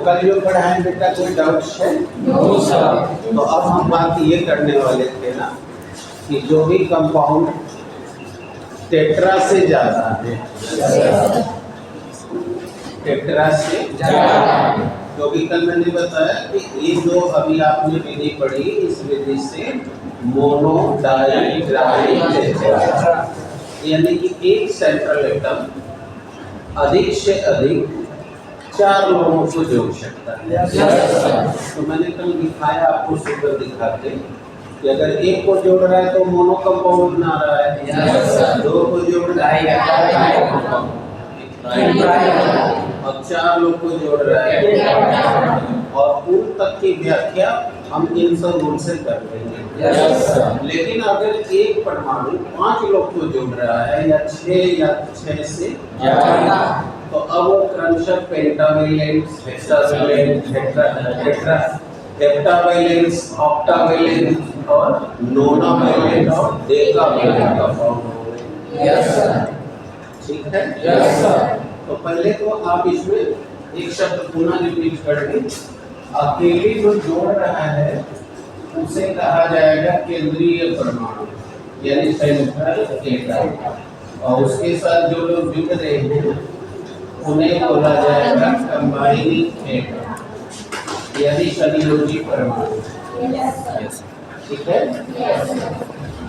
कल जो पढ़ा है बेटा कोई डाउट्स है? No sir. तो अब हम बात ये करने वाले थे ना कि जो भी कंपाउंड टेट्रा से ज्यादा है, टेट्रा से ज्यादा, जो भी कल मैंने बताया कि ये जो अभी आपने विधि पढ़ी, इस विधि से मोनो डाई ट्राई टेट्रा, यानी कि एक सेंट्रल एटम अधिक से अधिक 4 लोगों को जोड़ सकता है। तो मैंने कल दिखाया आपको, फिगर दिखाते कि अगर एक को जोड़ रहा है तो मोनो कंपाउंड बना रहा है, 2 को जोड़ रहा है और 4 लोग को जोड़ रहा है, और उन तक की व्याख्या हम इन सब रूल से कर लेंगे। लेकिन अगर एक परमाणु 5 लोग को जोड़ रहा है या 6 से ज्यादा, तो अब वो क्रमशः पेंटावेलेंट, हेक्सावेलेंट, हेप्टावेलेंट, ऑक्टावेलेंट और नोनावेलेंट और डेकावेलेंट का फॉर्म होगा। ठीक है? Yes sir. तो पहले तो आप इसमें एक शब्द पुनः रिपीट कर दें। अकेले जो जोड़ रहा है उसे कहा जाएगा केंद्रीय परमाणु, यानी सेंट्रल एटम, और उसके साथ जो लोग जुड़ रहे हैं उन्हें बोला जाएगा कंबाइनिंग एटम, यानी संयोजी परमाणु। ठीक है?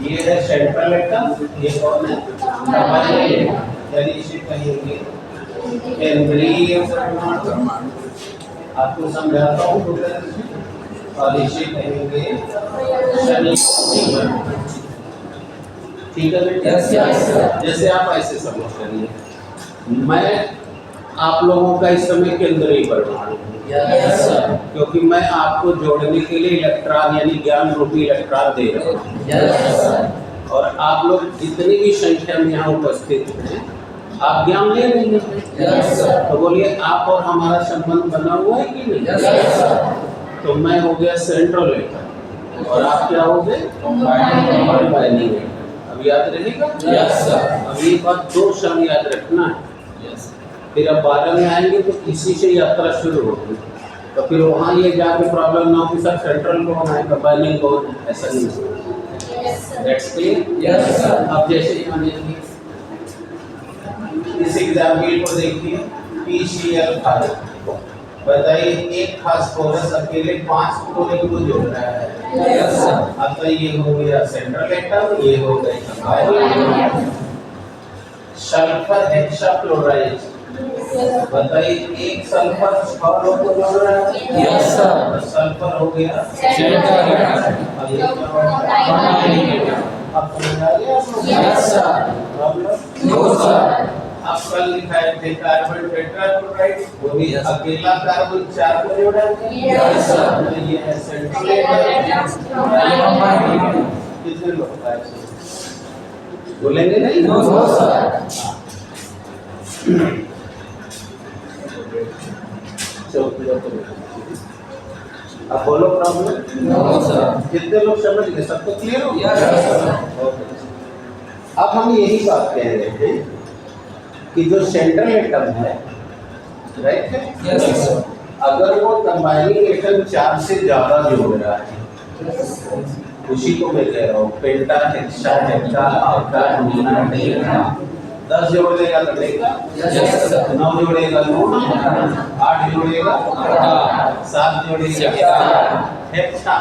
ये है सेंट्रल एटम, ये कौन है? कंबाइनिंग एटम, यानी इसे कहेंगे केंद्रीय परमाणु। आपको समझाता हूँ, और इसे कहेंगे संयोजी परमाणु। ठीक है बेटा? जैसे आप ऐसे समझ करिए, मैं आप लोगों का इस समय केंद्रीय परमाणु हूँ, क्योंकि मैं आपको जोड़ने के लिए इलेक्ट्रॉन यानी ज्ञान रूपी इलेक्ट्रॉन दे रहा हूँ, और आप लोग जितनी भी संख्या में यहाँ उपस्थित हैं आप ज्ञान ले रहे हैं। तो बोलिए, आप और हमारा संबंध बना हुआ है कि नहीं? तो मैं हो गया सेंट्रल एटम और आप क्या हो गए? Combining atom. अब याद रहेगा? अब ये बात 2 क्षण याद रखना है। फिर अब 12 में आएंगे तो इसी से यात्रा शुरू होगी, तो फिर वहाँ ये जाके प्रॉब्लम ना हो कि सर सेंट्रल कौन है, कंबाइनिंग कौन है, ऐसा नहीं होगा। That's clear? अब जैसे यहाँ देखिए, इस एग्जाम्पल को देखिए, PCl5, बताइए एक फास्फोरस अकेले 5 क्लोरीन को जोड़ रहा है। अब तो ये हो गया सेंट्रल एटम, ये हो गई कंबाइनिंग एटम। सल्फर हेक्साक्लोराइड, बताइए एक सल्फर 6 लोग को जोड़ रहा है। तो सल्फर हो गया सेंट्रल एटम, अब ये कंबाइनिंग एटम। अब समझ आ गया? प्रॉब्लम? आप कल लिखाए थे कार्बन टेट्राक्लोराइड, वो भी अकेला कार्बन 4 को जोड़ा है। ये है सेंट्रल एटम। कितने लोग बोलेंगे? नहीं। अब बोलो प्रॉब्लम। कितने लोग समझ गए? सबको क्लियर हो गया? अब हम यही बात कह रहे हैं कि जो सेंट्रल एटम है, राइट है, अगर वो कंबाइनिंग एटम 4 से ज्यादा जोड़ रहा है, उसी को मैं कह रहा हूँ पेंटा, हेक्सा, हेप्टा, ऑक्टा, नोना, डेका। 10 जोड़ देगा तो डेका, 9 जोड़ेगा नोना, 8 जोड़ेगा 7 जोड़ेगा हेप्टा।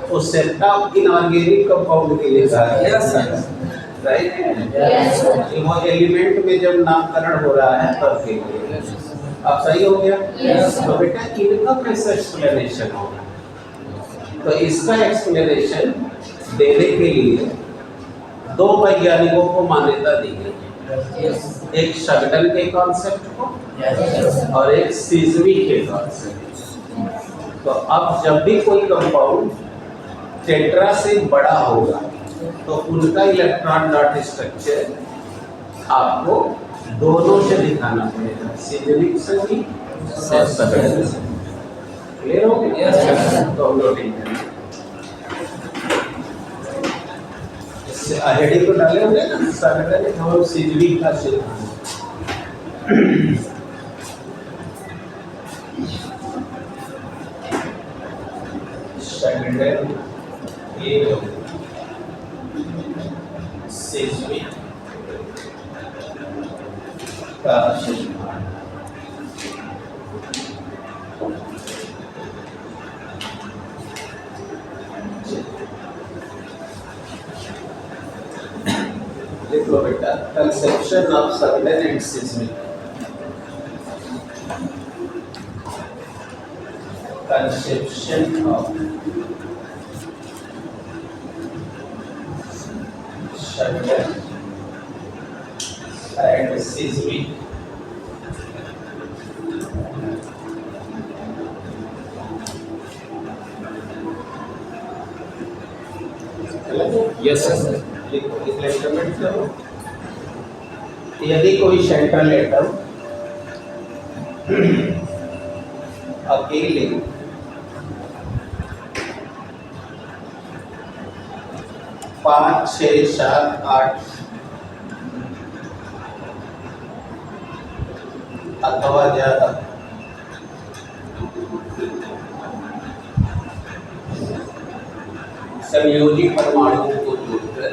तो सेप्टा इनऑर्गेनिक कंपाउंड के लिए कहा है, राइट है? वो एलिमेंट में जब नामकरण हो रहा है तब के लिए। अब सही हो गया? तो बेटा इनका कैसे एक्सप्लेनेशन होगा? तो इसका एक्सप्लेनेशन देने के लिए 2 वैज्ञानिकों को मान्यता दी गई है, एक शगडन के कॉन्सेप्ट को और एक सिजवी के कॉन्सेप्ट। तो अब जब भी कोई कंपाउंड टेट्रा से बड़ा होगा तो उनका इलेक्ट्रॉन डॉट स्ट्रक्चर आपको दोनों से दिखाना पड़ेगा, सिजविक से भी और शगडन से। क्लियर हो गया? तो हम लोग इससे हेडिंग को डाले होंगे ना, शगडन और सिजविक का सिद्धांत। शेल्डन एवं सिस्मिक का सिद्धांत। लिखो बेटा, conception of sovereign and seismic. Conception of sovereign and seismic. Yes sir. Replacement करो। यदि कोई सेंट्रल एटम अकेले 5, 6, 7, 8 अथवा ज्यादा संयोजी परमाणुओं को जोड़कर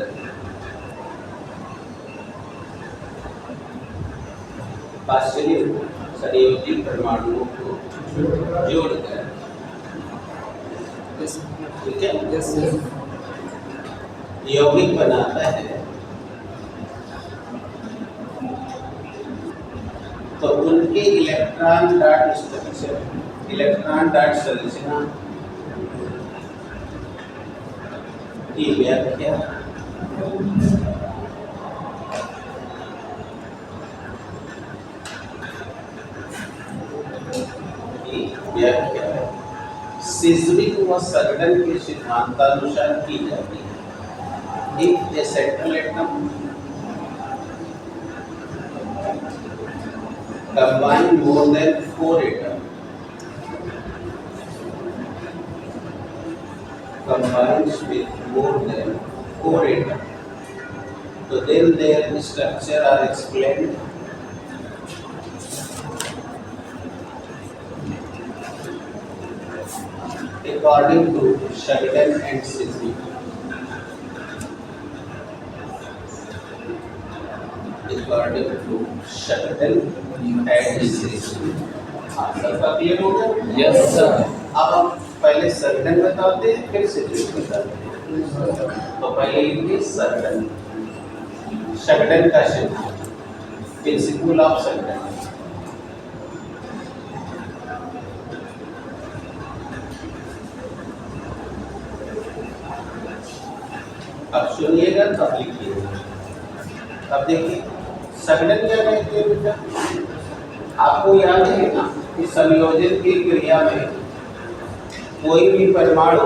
संयोजी परमाणुओं को जोड़कर, ठीक है, यौगिक बनाता है, तो उनके electron dot structure, electron dot संरचना की व्याख्या सिस्मिक व सर्वेन के सिद्धांतानुसार की जाती है। If A central atom combine more than 4 atom, combines with more than 4 atoms, so then their structure are explained according to Sheldon and Sisley. According to Sheldon and Sisley. हाँ, सबका क्लियर हो गया? Yes sir. अब हम पहले सर्वेन बताते हैं, फिर सिस्मिक बताते हैं। तो पहले लिखिए सर्वेन, शेल्डन का सिद्धांत, प्रिंसिपल ऑफ शेल्डन। अब सुनिएगा तब लिखिएगा। अब देखिए शेल्डन क्या कहते हैं बेटा, आपको याद है ना कि संयोजन की क्रिया में कोई भी परमाणु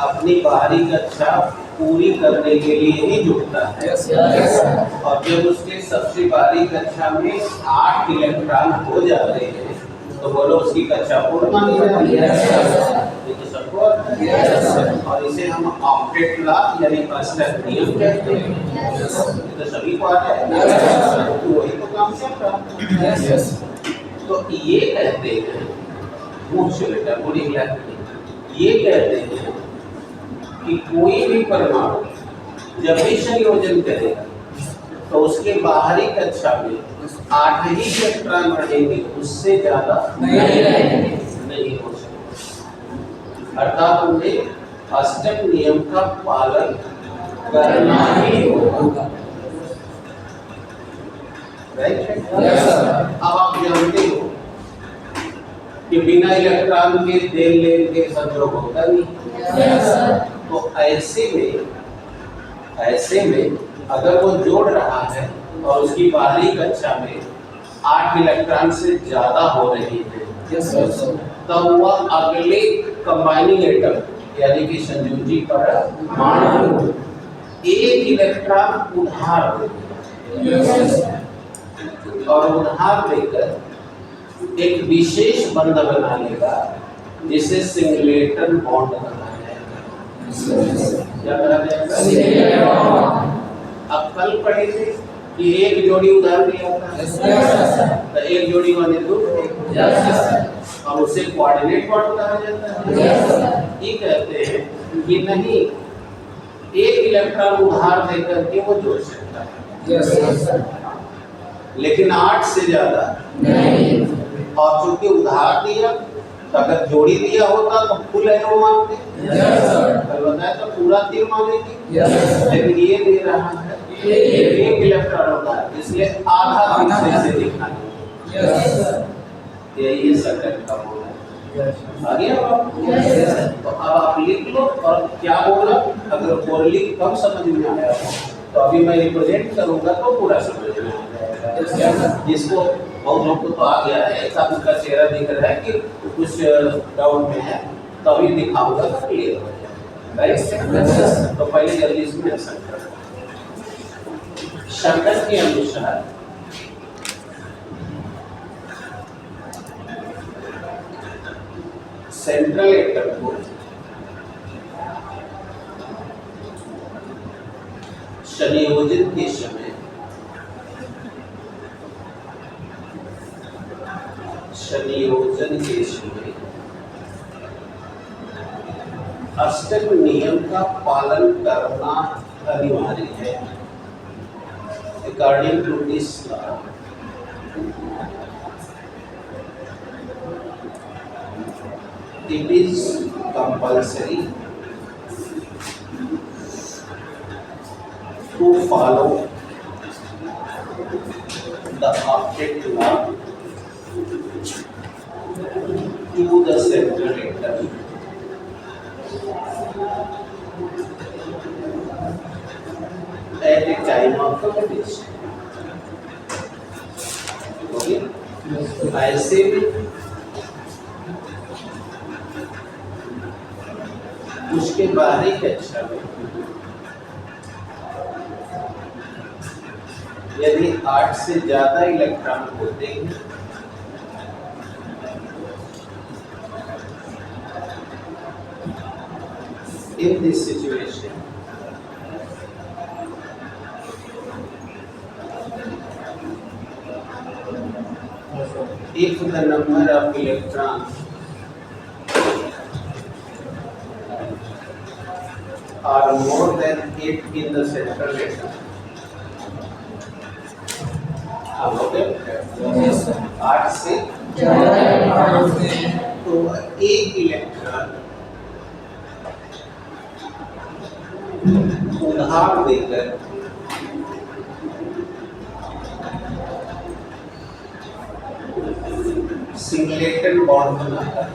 अपनी बाहरी कक्षा पूरी करने के लिए ही जुड़ता है। और जब उसके सबसे बाहरी कक्षा में 8 इलेक्ट्रॉन हो जाते हैं तो बोलो उसकी कक्षा पूर्ण मानी जाती है। ये तो सबको और इसे हम ऑक्टेट लॉ यानी अष्टक नियम कहते हैं। ये तो सभी को आता है, तो वही तो काम करता है। तो ये कहते हैं, मुझसे बेटा पूरी ये कहते हैं कि कोई भी परमाणु जब भी संयोजन करेगा तो उसके बाहरी कक्षा में 8 ही इलेक्ट्रॉन रहेंगे, उससे ज्यादा नहीं हो सकता। अर्थात उन्हें अष्टक नियम का पालन करना ही होगा। अब आप जानते हो कि बिना इलेक्ट्रॉन के देन लेन के संयोग होता नहीं। तो ऐसे में अगर वो जोड़ रहा है और उसकी बाहरी कक्षा में 8 इलेक्ट्रॉन से ज्यादा हो रही है, तब वह अगले कंबाइनिंग एटम यानी कि संयोजी परमाणु एक इलेक्ट्रॉन उधार देगा और उधार देकर एक विशेष बंध बना लेगा जिसे सिंगलेटन बॉन्ड कहा जाएगा। क्या कहा जाएगा? अब कल पढ़े थे कि एक जोड़ी उधार दिया था, तो एक जोड़ी माने 2 और उसे कोऑर्डिनेट बॉन्ड कहा जाता है। ये कहते हैं कि नहीं, एक इलेक्ट्रॉन उधार देकर के वो जोड़ सकता है, लेकिन 8 से ज्यादा नहीं। और चूंकि उधार दिया तो अगर जोड़ी दिया होता तो फुल एरो मांगते, कल बताया तो पूरा तीर मांगेगी, लेकिन ये दे रहा है एक इलेक्ट्रॉन उधार, इसलिए आधा तीर से दिखना है। यही सर्किट का बोल है। आ गया बात? तो अब आप लिख लो। और क्या बोला, अगर पोरली कम समझ में आया तो अभी मैं रिप्रेजेंट करूंगा तो पूरा समझ में आ जाएगा। जिसको बहुत लोग को तो आ गया है, ऐसा उनका चेहरा दिख रहा है कि कुछ डाउट में है, तो अभी दिखाऊंगा तो क्लियर हो जाएगा। तो पहले जल्दी इसमें ऐसा करो। शंकर के अनुसार सेंट्रल एटम को संयोजित के समय संयोजन के समय अष्टक नियम का पालन करना अनिवार्य है। According to this law it is compulsory to follow the octet law to the central atom at a time of completion. Okay? ऐसे उसके बाद एक अच्छा यदि 8 से ज्यादा इलेक्ट्रॉन होते हैं in this situation if the number of electrons are more than 8 in the central atom. Okay? Yes, sir. 8 से तो एक इलेक्ट्रॉन उधार देकर सिंगलेटन बॉन्ड बनाता है।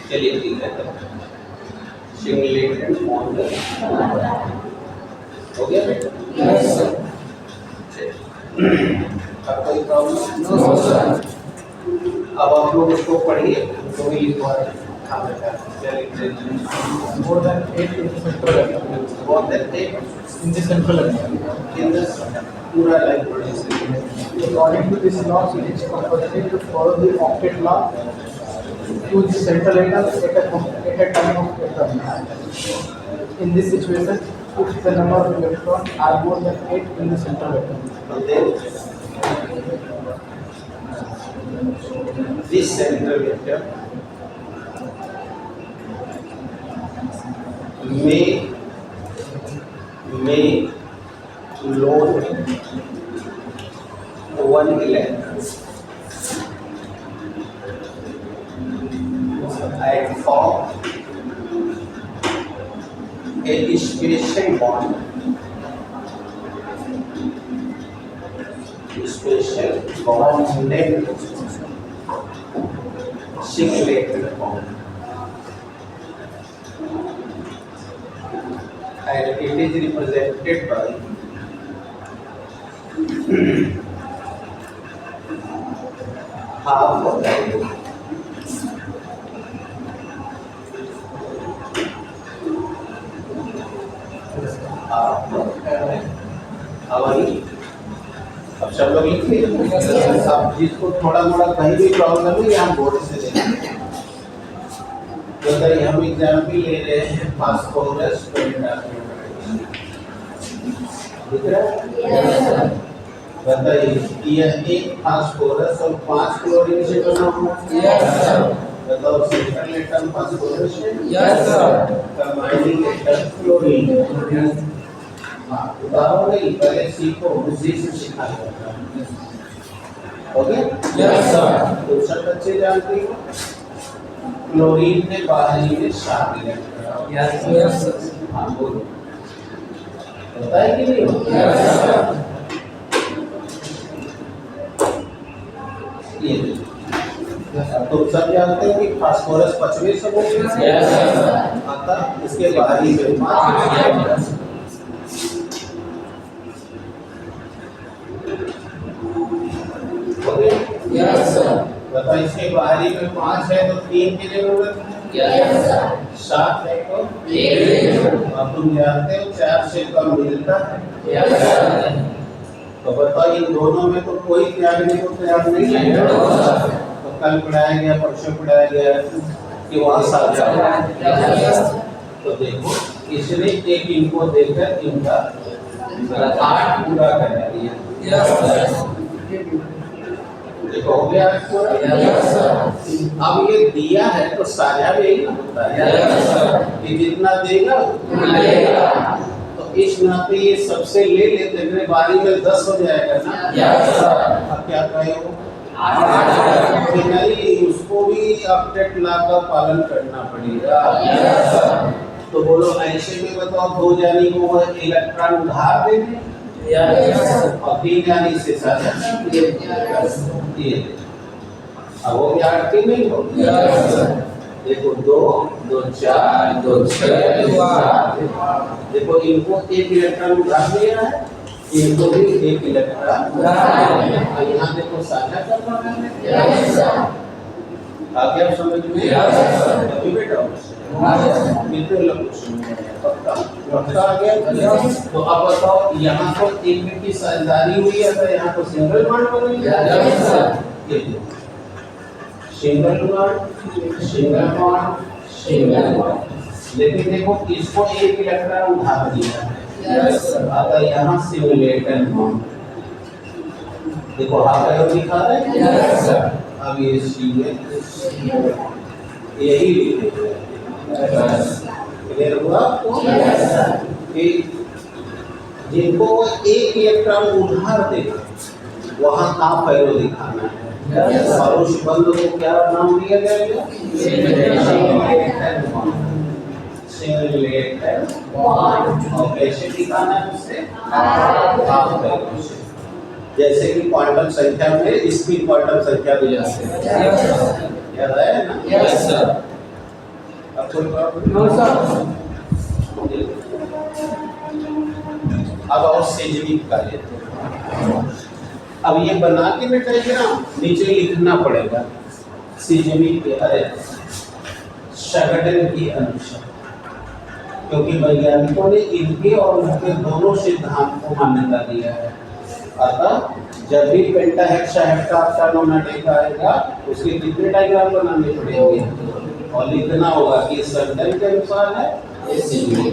चलिए ठीक है, सिंगलेटेड बॉन्ड हो गया बेटा? Yes sir. अब कोई प्रॉब्लम? No sir. अब आप लोग उसको पढ़िए, तो भी लिखवा more than 8 in the central atom. More than 8 in the central atom. In the पूरा लाइन पढ़िए। According to this law, it is compulsory to follow the octet law to the central atom at a time of atom. In this situation, if the number of electrons are more than 8 in the central atom, then this central atom may load one electron and form a special bond, named singleton bond, and it is represented by half of the अब सब लोग लिखिए। अब जिसको थोड़ा मोड़ा कहीं भी प्रॉब्लम है हम बोर्ड से देंगे। तो हम एग्जाम्पल ले रहे हैं फास्फोरस पेंटाक्लोराइड। दिख रहा है? बताइए, यह एक फास्फोरस और 5 क्लोरीन से बना हुआ है। बताओ, सेंट्रल एटम फास्फोरस है, कंबाइनिंग एटम क्लोरीन। हाँ, उदाहरण नहीं, पहले सीखो, बुद्धि से सीखा जाता है। ओके? तो सब बच्चे जानते हो क्लोरीन ने बाहरी में शामिल है। हाँ, बोलो, पता है कि नहीं? ये तो सब जानते हैं कि फास्फोरस 5वें समूह में आता, इसके बाहरी में 5। बता, इसके बाहरी में 5 है तो 3 की जरूरत है, 7 है तो 1। अब तुम जानते हो 4 से कम मिलता है। तो बताओ, इन दोनों में तो कोई त्यागने को तैयार नहीं है। तो कल पढ़ाया गया, परसों पढ़ाया गया कि वहाँ साझा है। तो देखो, इसने एक इनको देकर इनका 8 पूरा करा दिया। देखो, हो गया पूरा। अब ये दिया है तो साझा भी होता है कि जितना देगा तो इस नाते ये सबसे ले लेते, मेरे बारी में 10 हो जाएगा ना। अब क्या कहे हो कि नहीं, उसको भी अपडेट ला का पालन करना पड़ेगा। तो बोलो, ऐसे में बताओ, 2 जानी को वो इलेक्ट्रॉन उधार दे दे और 3 जानी से साझा। अब वो क्या आरती नहीं हो? देखो, 2 2 4 2 6। देखो, इनको 1 इलेक्ट्रॉन उधार दिया है, इनको भी 1 इलेक्ट्रॉन। यहाँ देखो, साझा करना है। आगे आप समझ में अभी बेटा कितने लोग पक्का आ गया। तो अब बताओ, यहाँ तो एक की साझेदारी हुई है, तो यहाँ तो सिंगल बॉन्ड बन गया। Single bond, single bond, single bond. लेकिन देखो, इसको 1 इलेक्ट्रॉन उधार दिया है, अगर यहाँ सिमुलेटेड बॉन्ड देखो, हाथ दिखा रहे हैं। अब ये सी में यही लिखे क्लियर हुआ कि जिनको 1 इलेक्ट्रॉन उधार दे वहाँ हाफ एरो दिखाना है। और उस बंद को क्या नाम दिया जाएगा? Simulated bond. और कैसे दिखाना है उसे? हाफ एरो से। जैसे कि क्वांटम संख्या में इसकी क्वांटम संख्या भी जाते हैं, याद आया ना? Yes sir. अब कोई प्रॉब्लम? No sir. अब और सेजनी का लेते हैं। अब ये बना के मिटाएंगे ना, नीचे लिखना पड़ेगा सेजनी के अरे शगडन के अनुसार, क्योंकि वैज्ञानिकों ने इनके और उनके दोनों सिद्धांत को मान्यता दिया है। अतः जब भी पेंटा हेक्सा हेप्टानोमेटिक आएगा, उसके कितने डायग्राम बनाने पड़ेंगे और लिखना होगा कि संदर्भ के अनुसार है ये सीधी।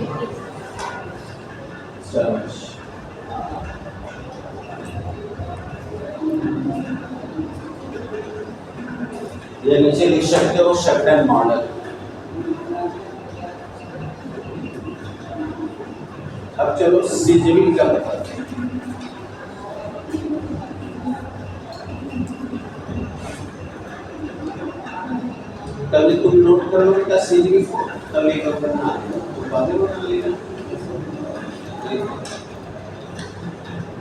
ये नीचे लिख सकते हो शगडन मॉडल। अब चलो सीजवी का बताते हैं। कभी तुम नोट कर लो बेटा सीजवी को, कभी करना बाद में बना लेना।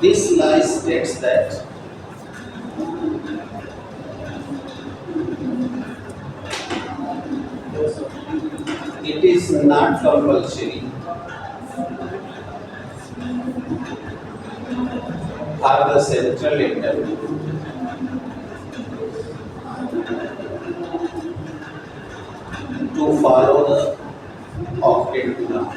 This lie states that it is not compulsory for the central atom to follow the octet law.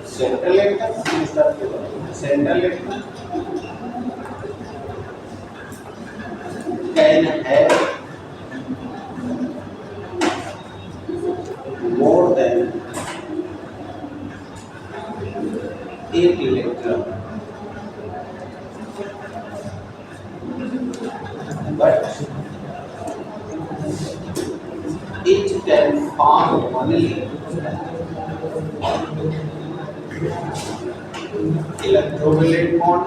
Central atom can have can form only electrovalent bond,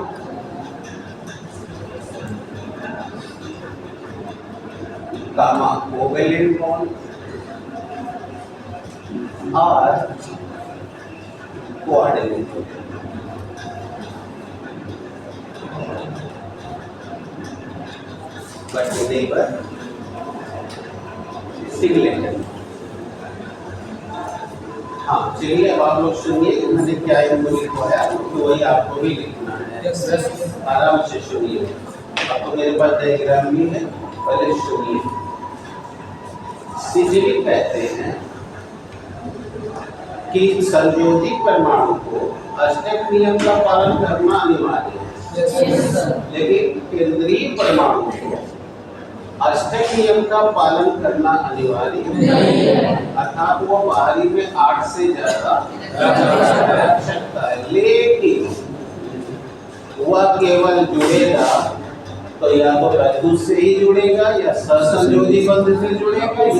gamma covalent bond, or coordinate bond. But never singleton. हाँ चलिए अब आप लोग सुनिए मैंने क्या इनको लिखवाया तो वही आपको भी लिखना है। आराम से सुनिए। अब तो मेरे पास डायग्राम भी है, पहले सुनिए। सिजलिंग कहते हैं कि संयोजी परमाणु को अष्टक नियम का पालन करना अनिवार्य है, लेकिन केंद्रीय परमाणु को अष्टक नियम का पालन करना अनिवार्य नहीं है, अर्थात वो बाहरी में 8 से ज्यादा रख सकता है, लेकिन वह केवल जुड़ेगा तो या तो विद्युत से ही जुड़ेगा या सहसंयोजी बंध से जुड़ेगा या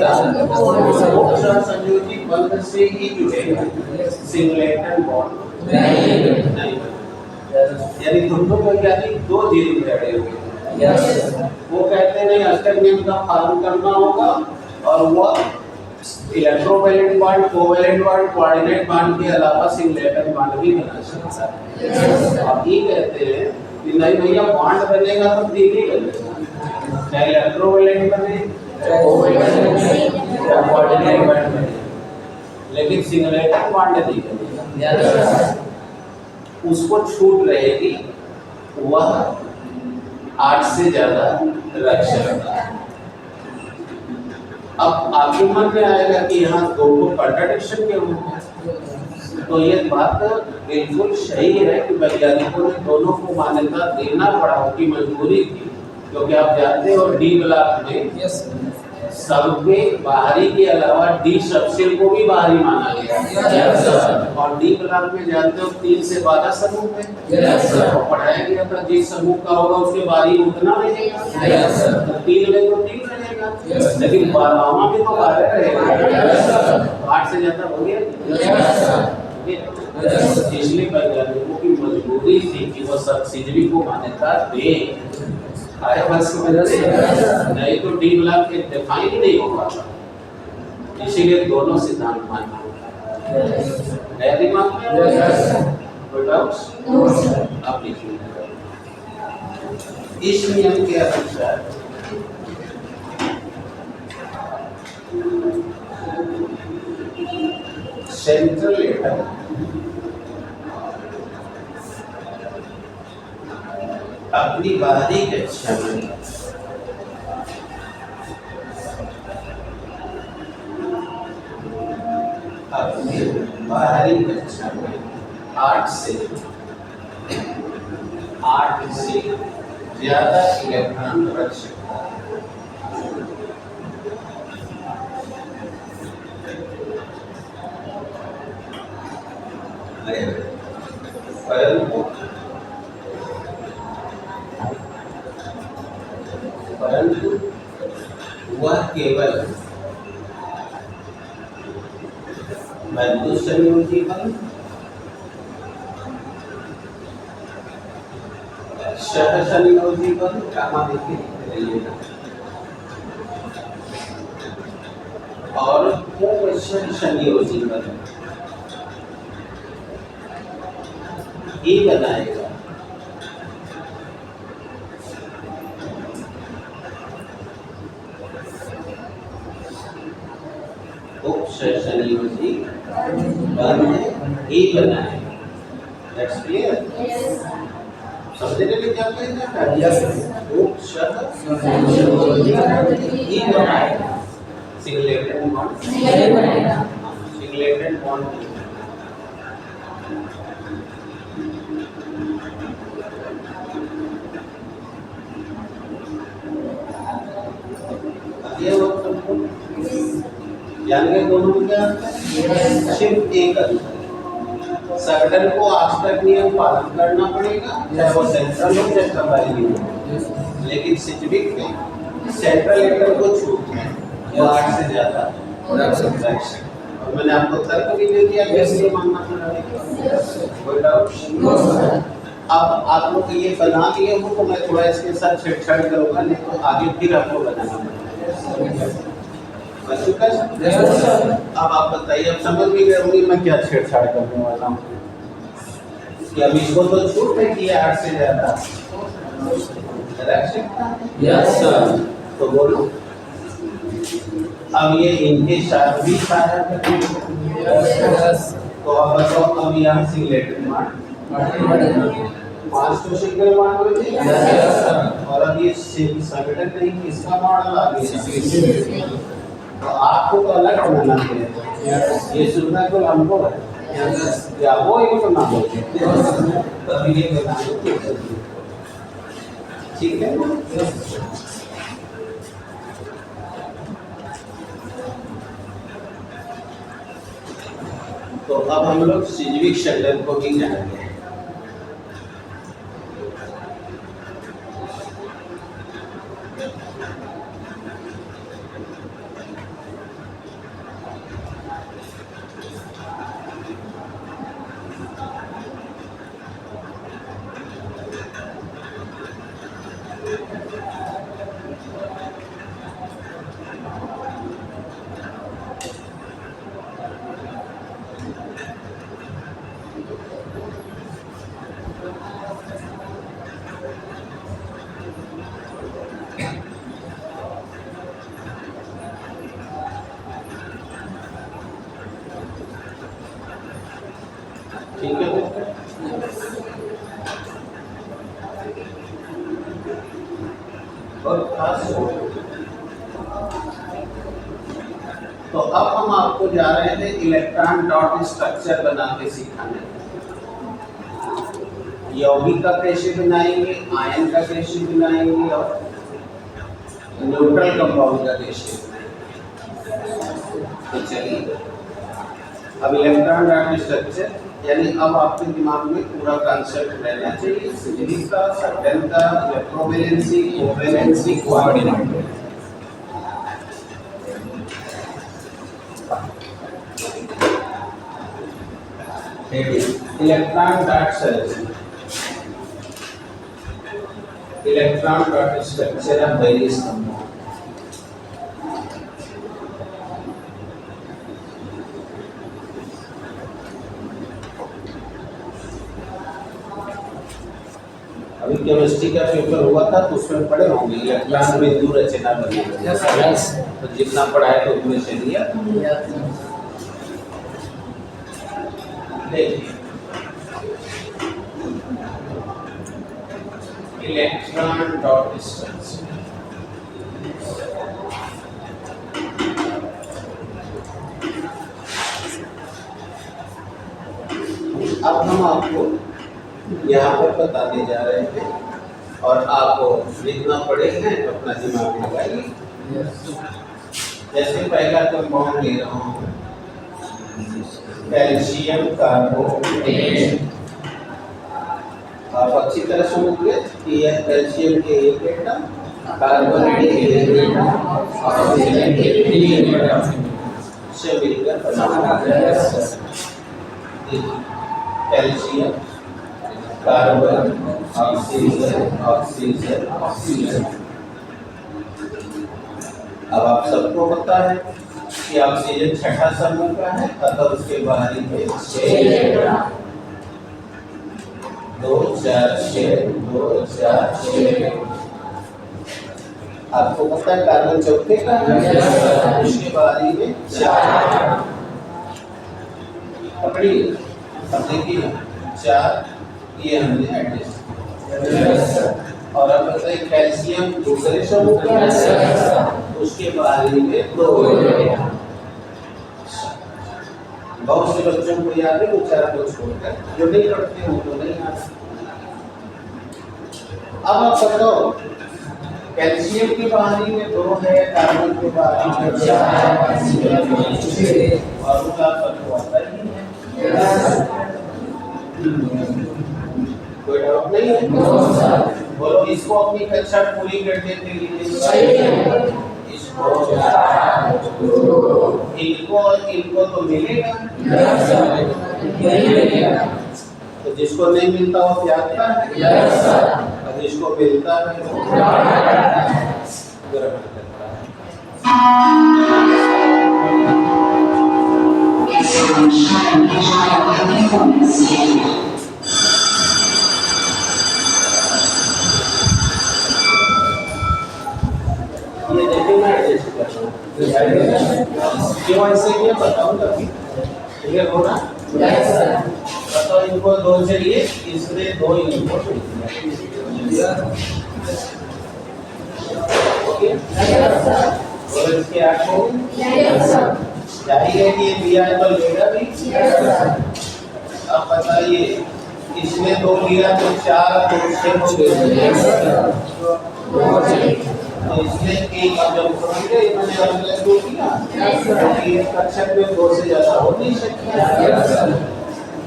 सहसंयोजी बंध से ही जुड़ेगा, सिंगलेटन बॉन्ड नहीं। यानी दोनों वैज्ञानिक दो जीरो खड़े हुए, वो कहते हैं नहीं अष्टक नियम का पालन करना होगा और वह electrovalent bond, covalent bond, coordinate bond के अलावा सिंगलेटन बॉन्ड भी बना सकता है। आप ये कहते हैं कि नहीं भैया बॉन्ड बनेगा तो तीन ही बनेगा, चाहे इलेक्ट्रोवैलेंट बने, कोवैलेंट बने या कोऑर्डिनेट बॉन्ड बने, लेकिन सिंगलेटन बॉन्ड नहीं बनेगा। उसको छूट रहेगी, वह 8 से ज्यादा रख सकता है। अब आपके मन में आएगा कि यहाँ दो कंट्राडिक्शन क्यों है, तो ये बात बिल्कुल सही है कि वैज्ञानिकों ने दोनों को मान्यता देना पड़ा, उनकी मजबूरी थी, क्योंकि आप जानते हो डी ब्लॉक में सबके बाहरी के अलावा डी सबसेल को भी बाहरी माना गया, और डी ब्लॉक में जानते हो 3 से 12 समूह है, और पढ़ाया गया था जिस समूह का होगा उसके बाहरी उतना रहेगा, तो 3 में तो 3 रहेगा, लेकिन 12वां में तो 12 रहेगा, 8 से ज्यादा हो गया। इसलिए वैज्ञानिकों की मजबूरी थी कि वो सब सिजली को मान्यता दे। आया बात समझ रहे हैं? नहीं तो डी ब्लॉक के डिफाइन नहीं हो पाता, इसीलिए दोनों सिद्धांत मानना है दिमाग में। कोई डाउट्स? आप लिखिए। इस नियम के अनुसार सेंट्रल एटम अपनी बाहरी कक्षा में आठ से ज्यादा इलेक्ट्रॉन रख सकता है। परंतु वह केवल विद्युत संयोजी बंध, सहसंयोजी बंध, गामा देखिए, और संयोजी बंध ही बनाएगा। संयोजी बंध ही बनाएगा। That's clear? समझने के लिए क्या कहना है? Yes. संयोजी ही बनाएगा। सिंगलेटन बॉन्ड बनाएगा। सिंगलेटन बॉन्ड ये वो सबको जान गए दोनों में क्या है? सिर्फ एक संगठन को आष्टक नियम पालन करना पड़ेगा, चाहे वो सेंट्रल हो चाहे कंबाइनिंग हो, लेकिन सिजलिक में सेंट्रल एटम को छूट है, वो 8 से ज्यादा और मैंने आपको तर्क भी दे दिया कैसे मानना पड़ेगा। कोई डाउट? अब आप लोग ये बना लिए हो तो मैं थोड़ा इसके साथ छेड़छाड़ करूंगा, नहीं तो आगे फिर आपको बनाना पड़ेगा। अब आप बताइए, अब समझ भी गए होंगे मैं क्या छेड़छाड़ करने वाला हूँ। कि अब इसको तो छूट है कि 8 से ज्यादा यस सर, तो बोलो अब ये इनके साथ भी सारा तो अब बताओ, अब यहाँ सिंगलेट मार्क 5 तो सिंगल मार्क हो जाएगा, और अब ये संगठन नहीं किसका मॉडल आ गया, तो आपको तो अलग बनाना है। ये सुनना तो हमको है या वो ही तो ना हो, तभी ये बनाना ठीक है। तो अब हम लोग सिज्विक शेल्डन को भी जानेंगे। ठीक है, और खास तो अब हम आपको जा रहे थे इलेक्ट्रॉन डॉट स्ट्रक्चर बना के सिखाने। यौगिक का कैसे बनाएंगे, आयन का कैसे बनाएंगे, और न्यूट्रल कंपाउंड का कैसे बनाएंगे। तो चलिए अब इलेक्ट्रॉन डॉट स्ट्रक्चर, यानी अब आपके दिमाग में पूरा कॉन्सेप्ट रहना चाहिए। सिग्निफिकेंस का, सर्टेन का, electrovalency, covalency, coordinate. Electron dot structure, electron dot structure of various compound. अभी केमिस्ट्री का पेपर हुआ था तो उसमें पढ़े होंगे इलेक्ट्रॉन में दूर रचना बनी। तो जितना पढ़ा है तो उसमें से लिया। देखिए इलेक्ट्रॉन डॉट स्ट्रक्चर, अब हम आपको यहाँ पर बताने जा रहे हैं और आपको लिखना पड़ेगा, अपना दिमाग लगाइए। जैसे पहला कंपाउंड ले रहा हूँ कैल्शियम कार्बोनेट। आप अच्छी तरह समझिए कि यह कैल्शियम के एक एटम, कार्बोनेट के एक एटम, ऑक्सीजन के 3 एटम से मिलकर बना है calcium, carbon, oxygen, oxygen, oxygen. अब आप सबको पता है कि ऑक्सीजन छठा समूह का है, अतः उसके बाहरी में 6 2 4 6 2 4 6। आपको पता है कार्बन चौथे का है, उसके बाहरी में 4। पकड़िए, अब देखिए 4 ये हमने एडजस्ट किया। और अब बताइए कैल्शियम दूसरे समूह का है, उसके बाहरी में 2। बहुत से बच्चों को याद है, वो 4 को छोड़कर, जो नहीं पढ़ते हैं तो नहीं याद। अब आप बताओ कैल्शियम के बाहरी में 2 है, कार्बन के बाहरी में 4 है, और उसका फर्क होता ही है। कोई डाउट नहीं है? बोलो इसको अपनी कक्षा पूरी कर देते हैं। इसको इनको और इनको तो मिलेगा। यस सर, मिलेगा। तो जिसको नहीं मिलता वो त्याग करता है। यस सर, और जिसको मिलता है वो ग्रहण करता है। ये देखिए मैं एडजस्ट कर रहा हूँ। क्यों ऐसे किया बताऊँ कभी? क्लियर हो ना? यस सर, बताओ इनको दो चाहिए, इसलिए दो इनको ओके। यस सर, और इसके आठ हो यस सर, चाहिए कि ये दिया है तो लेगा भी। यस सर, अब बताइए इसमें दो लिया तो चार और दो छह हो गए। यस सर, तो इसलिए एक अब जब करेंगे इन्होंने अलग दो किया यस सर, तो ये कक्षक में दो से ज्यादा हो नहीं सकता। यस सर,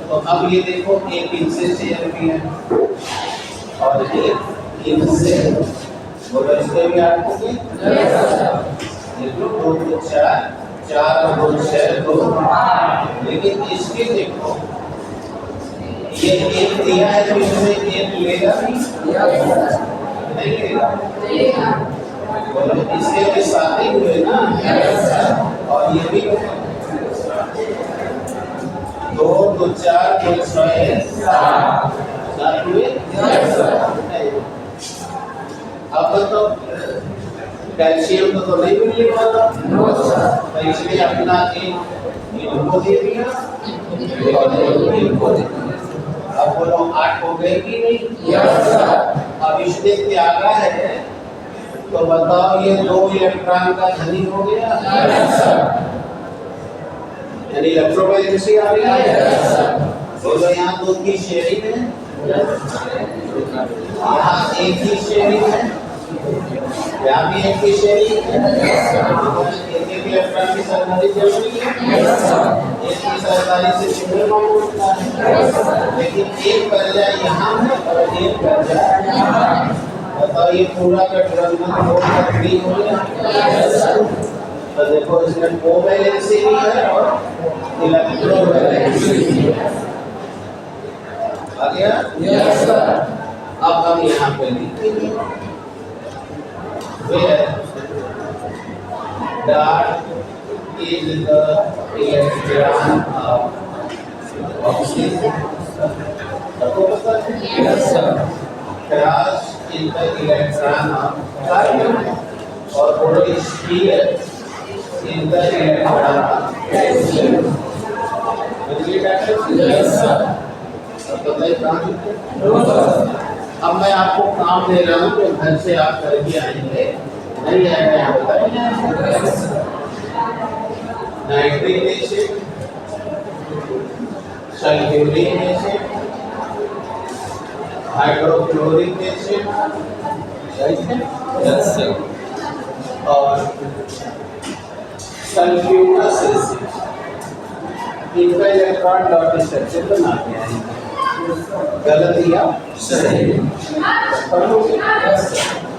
तो अब ये देखो एक इनसे शेयर भी है और एक इनसे, बोलो इसके भी आठ हो गए। यस सर, देखो दो दो चार, चार और दो छह दो। लेकिन इसके देखो ये एक दिया है तो इसमें एक लेगा भी यस सर, नहीं लेगा। मिलेगा। बोलो इसके भी साथ ही हुए ना। यस सर, और ये भी दो दो चार दो छह सात हुए। यस सर, अब तो कैल्शियम तो नहीं मिलने वाला, नो सर, तो इसलिए अपना एक इनको दे दिया और एक इनको दे दिया। अब बोलो आठ हो गए कि नहीं? यस सर, अब इसने त्यागा है तो बताओ ये दो इलेक्ट्रॉन का धनी हो गया। यस सर, यानी इलेक्ट्रोमाइग्रेसी आ गया है। यस सर, बोलो यहाँ दो की शेयरिंग है, यहाँ एक ही शेयरिंग है, यहाँ भी एक ही शेयरिंग है। एक एक इलेक्ट्रॉन की सरकारी जरूरी है। यस सर, एक की सरकारी से सिंगल बॉन्ड होता है, लेकिन एक कर जाए यहाँ है और एक कर जाए यहाँ। बताओ ये पूरा का ड्रगन दो का थ्री हो गया। यस सर, तो देखो इसमें कोवैलेंसी भी है और इलेक्ट्रोवैलेंसी भी है। आ गया? यस सर, अब हम यहाँ पे लिखेंगे where dot is the electron of oxygen। सबको पता है? Yes sir, cross is the electron of carbon और बोलो sphere is the electron of oxygen। समझिए डॉक्टर? यस सर, अब बताइए कहाँ लिखे? नो सर, अब मैं आपको काम दे रहा हूँ तो घर से आप करके आएंगे, नहीं आएगा यहाँ बताइए। Nitric acid, sulphuric acid, hydrochloric acid, yes sir, और सल्फ्यूरस एसिड, इनका इलेक्ट्रॉन डॉट स्ट्रक्चर बना के आएंगे। गलत या सही। पढ़ोगे? Yes sir.